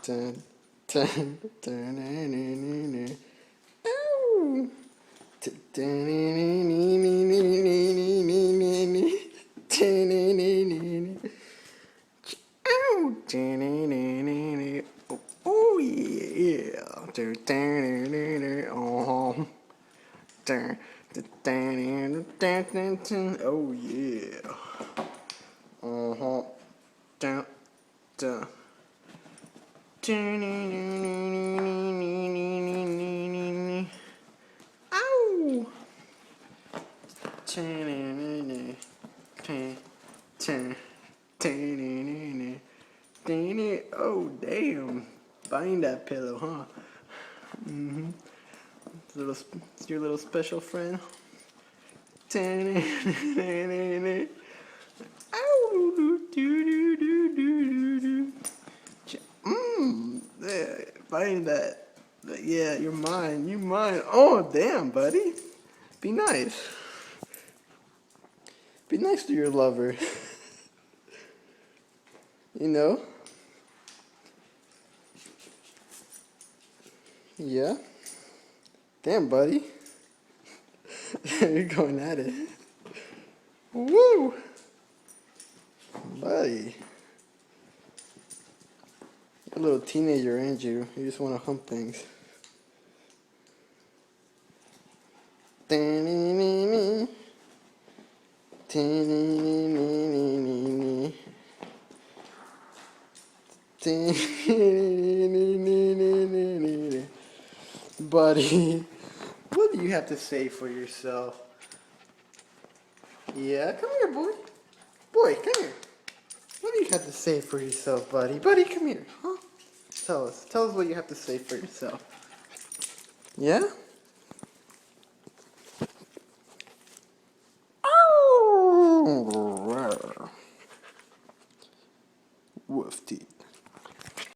Dun, dun, dun, Ow. Oh yeah. Oh yeah. Uh-huh. Dun, dun. Ow! Oh, damn. Find that pillow, huh? Mm-hmm. It's your little special friend. Yeah, find that. Yeah, you're mine. You mine. Oh, damn, buddy. Be nice. Be nice to your lover. You know? Yeah. Damn, buddy. You're going at it. Woo! Buddy. You're a little teenager, ain't you? You just want to hump things. Buddy, what do you have to say for yourself? Yeah, come here, boy. Boy, come here. What do you have to say for yourself, buddy? Buddy, come here. Huh? Tell us. Tell us what you have to say for yourself. Yeah? Oh! Woof teeth.